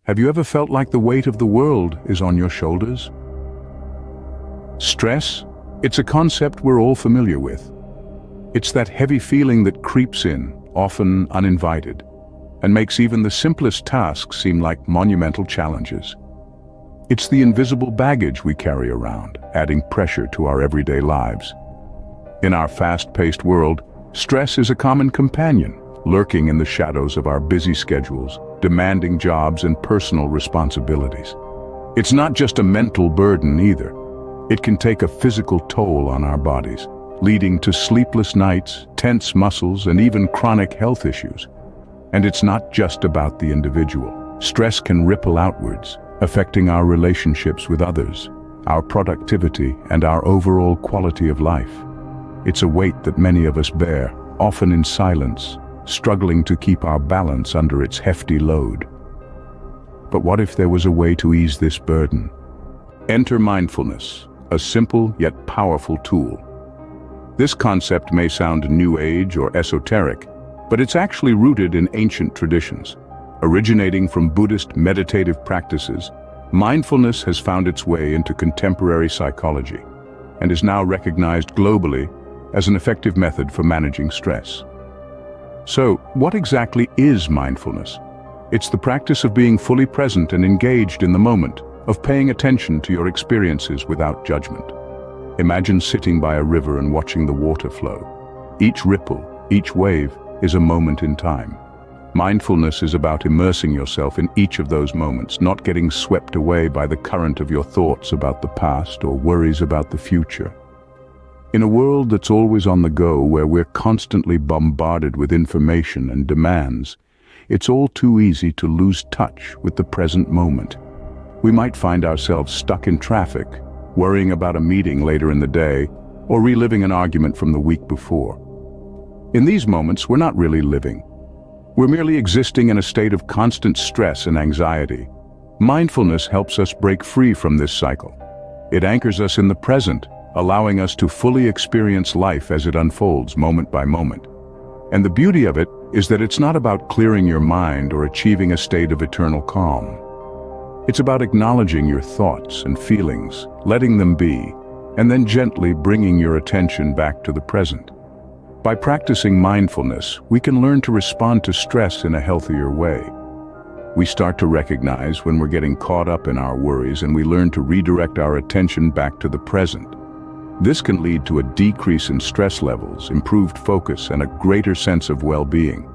Have you ever felt like the weight of the world is on your shoulders? Stress? It's a concept we're all familiar with. It's that heavy feeling that creeps in, often uninvited, and makes even the simplest tasks seem like monumental challenges. It's the invisible baggage we carry around, adding pressure to our everyday lives. In our fast-paced world, stress is a common companion, lurking in the shadows of our busy schedules, demanding jobs and personal responsibilities. It's not just a mental burden either. It can take a physical toll on our bodies, leading to sleepless nights, tense muscles, and even chronic health issues. And it's not just about the individual. Stress can ripple outwards, affecting our relationships with others, our productivity, and our overall quality of life. It's a weight that many of us bear, often in silence, struggling to keep our balance under its hefty load. But what if there was a way to ease this burden? Enter mindfulness, a simple yet powerful tool. This concept may sound new age or esoteric, but it's actually rooted in ancient traditions. Originating from Buddhist meditative practices, mindfulness has found its way into contemporary psychology and is now recognized globally as an effective method for managing stress. So, what exactly is mindfulness? It's the practice of being fully present and engaged in the moment, of paying attention to your experiences without judgment. Imagine sitting by a river and watching the water flow. Each ripple, each wave, is a moment in time. Mindfulness is about immersing yourself in each of those moments, not getting swept away by the current of your thoughts about the past or worries about the future. In a world that's always on the go, where we're constantly bombarded with information and demands, it's all too easy to lose touch with the present moment. We might find ourselves stuck in traffic, worrying about a meeting later in the day, or reliving an argument from the week before. In these moments, we're not really living. We're merely existing in a state of constant stress and anxiety. Mindfulness helps us break free from this cycle. It anchors us in the present, allowing us to fully experience life as it unfolds moment by moment. And the beauty of it is that it's not about clearing your mind or achieving a state of eternal calm. It's about acknowledging your thoughts and feelings, letting them be, and then gently bringing your attention back to the present. By practicing mindfulness, we can learn to respond to stress in a healthier way. We start to recognize when we're getting caught up in our worries, and we learn to redirect our attention back to the present. This can lead to a decrease in stress levels, improved focus, and a greater sense of well-being.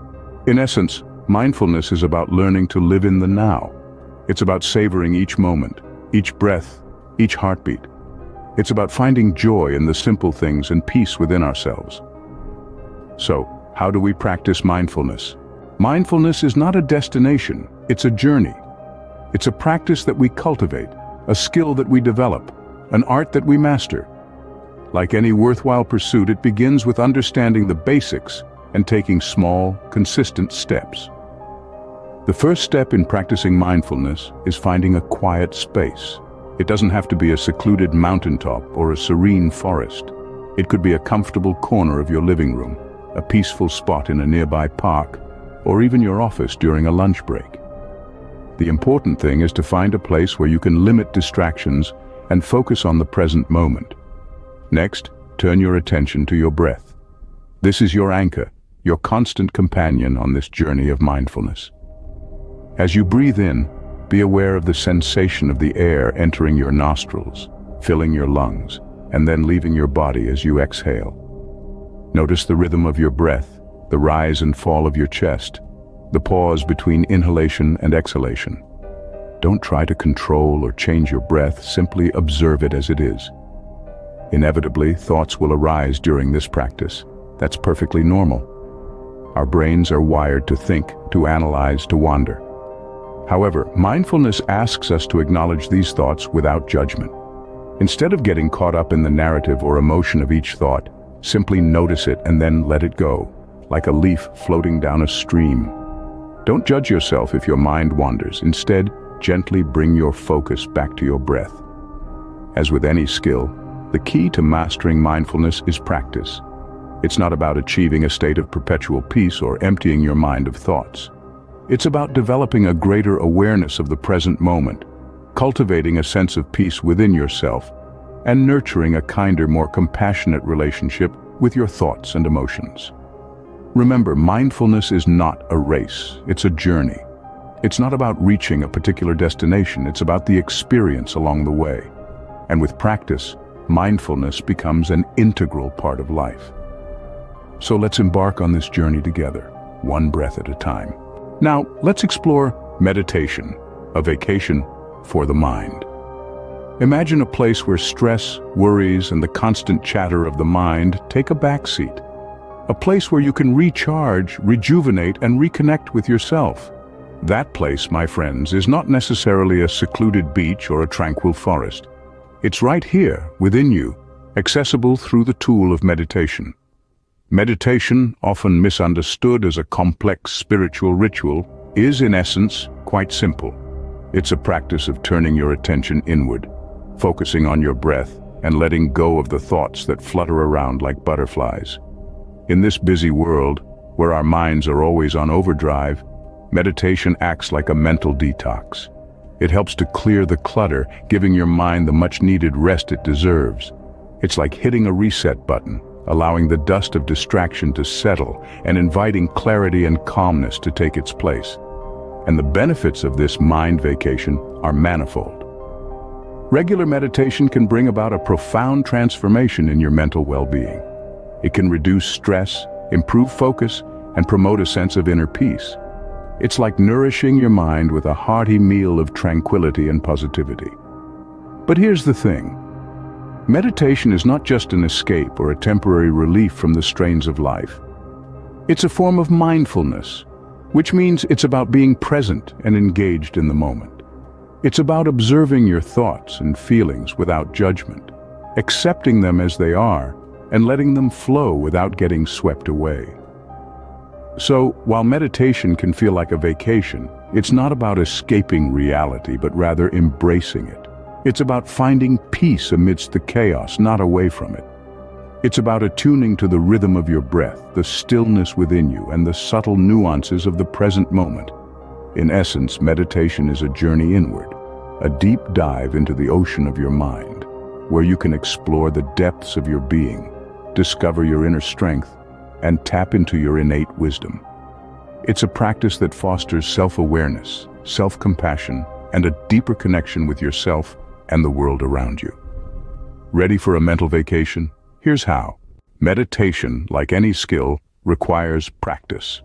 In essence, mindfulness is about learning to live in the now. It's about savoring each moment, each breath, each heartbeat. It's about finding joy in the simple things and peace within ourselves. So, how do we practice mindfulness? Mindfulness is not a destination, it's a journey. It's a practice that we cultivate, a skill that we develop, an art that we master. Like any worthwhile pursuit, it begins with understanding the basics and taking small, consistent steps. The first step in practicing mindfulness is finding a quiet space. It doesn't have to be a secluded mountaintop or a serene forest. It could be a comfortable corner of your living room, a peaceful spot in a nearby park, or even your office during a lunch break. The important thing is to find a place where you can limit distractions and focus on the present moment. Next, turn your attention to your breath. This is your anchor, your constant companion on this journey of mindfulness. As you breathe in, be aware of the sensation of the air entering your nostrils, filling your lungs, and then leaving your body as you exhale. Notice the rhythm of your breath, the rise and fall of your chest, the pause between inhalation and exhalation. Don't try to control or change your breath, simply observe it as it is. Inevitably, thoughts will arise during this practice. That's perfectly normal. Our brains are wired to think, to analyze, to wander. However, mindfulness asks us to acknowledge these thoughts without judgment. Instead of getting caught up in the narrative or emotion of each thought, simply notice it and then let it go, like a leaf floating down a stream. Don't judge yourself if your mind wanders. Instead, gently bring your focus back to your breath. As with any skill, the key to mastering mindfulness is practice. It's not about achieving a state of perpetual peace or emptying your mind of thoughts. It's about developing a greater awareness of the present moment, cultivating a sense of peace within yourself, and nurturing a kinder, more compassionate relationship with your thoughts and emotions. Remember, mindfulness is not a race, it's a journey. It's not about reaching a particular destination, it's about the experience along the way. And with practice, mindfulness becomes an integral part of life. So let's embark on this journey together, one breath at a time. Now, let's explore meditation, a vacation for the mind. Imagine a place where stress, worries, and the constant chatter of the mind take a backseat. A place where you can recharge, rejuvenate, and reconnect with yourself. That place, my friends, is not necessarily a secluded beach or a tranquil forest. It's right here, within you, accessible through the tool of meditation. Meditation, often misunderstood as a complex spiritual ritual, is in essence quite simple. It's a practice of turning your attention inward, focusing on your breath and letting go of the thoughts that flutter around like butterflies. In this busy world, where our minds are always on overdrive, meditation acts like a mental detox. It helps to clear the clutter, giving your mind the much-needed rest it deserves. It's like hitting a reset button, allowing the dust of distraction to settle and inviting clarity and calmness to take its place. And the benefits of this mind vacation are manifold. Regular meditation can bring about a profound transformation in your mental well-being. It can reduce stress, improve focus, and promote a sense of inner peace. It's like nourishing your mind with a hearty meal of tranquility and positivity. But here's the thing. Meditation is not just an escape or a temporary relief from the strains of life. It's a form of mindfulness, which means it's about being present and engaged in the moment. It's about observing your thoughts and feelings without judgment, accepting them as they are, and letting them flow without getting swept away. So, while meditation can feel like a vacation, it's not about escaping reality, but rather embracing it. It's about finding peace amidst the chaos, not away from it. It's about attuning to the rhythm of your breath, the stillness within you, and the subtle nuances of the present moment. In essence, meditation is a journey inward, a deep dive into the ocean of your mind, where you can explore the depths of your being, discover your inner strength, and tap into your innate wisdom. It's a practice that fosters self-awareness, self-compassion, and a deeper connection with yourself and the world around you. Ready for a mental vacation? Here's how. Meditation, like any skill, requires practice.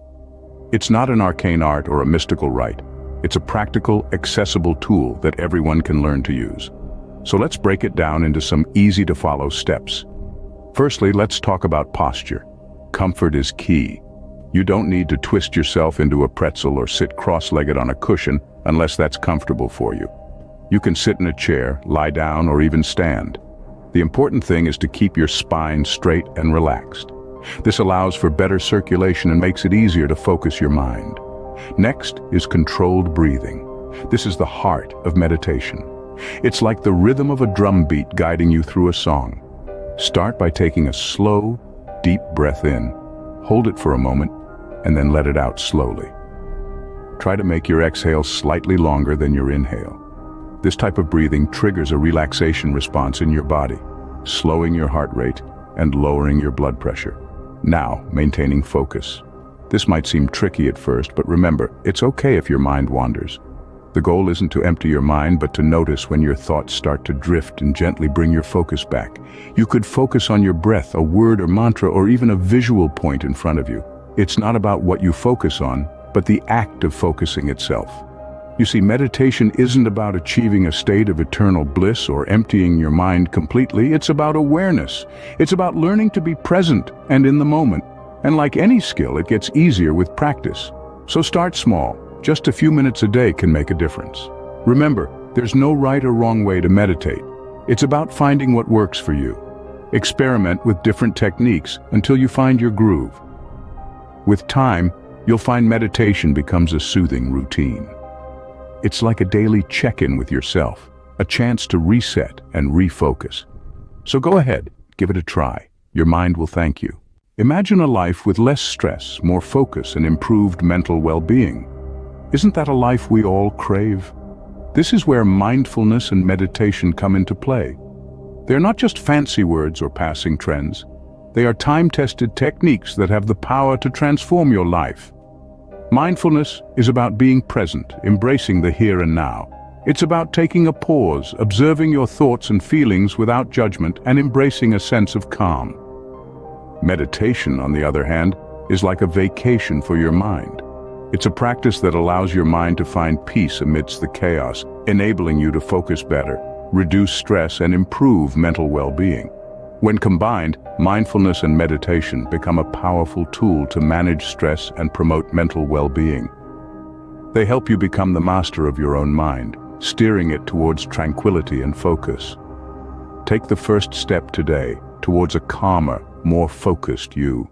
It's not an arcane art or a mystical rite. It's a practical, accessible tool that everyone can learn to use. So let's break it down into some easy-to-follow steps. Firstly, let's talk about posture. Comfort is key. You don't need to twist yourself into a pretzel or sit cross-legged on a cushion unless that's comfortable for you. You can sit in a chair, lie down, or even stand. The important thing is to keep your spine straight and relaxed. This allows for better circulation and makes it easier to focus your mind. Next is controlled breathing. This is the heart of meditation. It's like the rhythm of a drum beat guiding you through a song. Start by taking a slow, deep breath in, hold it for a moment, and then let it out slowly. Try to make your exhale slightly longer than your inhale. This type of breathing triggers a relaxation response in your body, slowing your heart rate and lowering your blood pressure. Now, maintaining focus. This might seem tricky at first, but remember, it's okay if your mind wanders. The goal isn't to empty your mind, but to notice when your thoughts start to drift and gently bring your focus back. You could focus on your breath, a word or mantra, or even a visual point in front of you. It's not about what you focus on, but the act of focusing itself. You see, meditation isn't about achieving a state of eternal bliss or emptying your mind completely. It's about awareness. It's about learning to be present and in the moment. And like any skill, it gets easier with practice. So start small. Just a few minutes a day can make a difference. Remember, there's no right or wrong way to meditate. It's about finding what works for you. Experiment with different techniques until you find your groove. With time, you'll find meditation becomes a soothing routine. It's like a daily check-in with yourself, a chance to reset and refocus. So go ahead, give it a try. Your mind will thank you. Imagine a life with less stress, more focus, and improved mental well-being. Isn't that a life we all crave? This is where mindfulness and meditation come into play. They're not just fancy words or passing trends. They are time-tested techniques that have the power to transform your life. Mindfulness is about being present, embracing the here and now. It's about taking a pause, observing your thoughts and feelings without judgment, and embracing a sense of calm. Meditation, on the other hand, is like a vacation for your mind. It's a practice that allows your mind to find peace amidst the chaos, enabling you to focus better, reduce stress, and improve mental well-being. When combined, mindfulness and meditation become a powerful tool to manage stress and promote mental well-being. They help you become the master of your own mind, steering it towards tranquility and focus. Take the first step today towards a calmer, more focused you.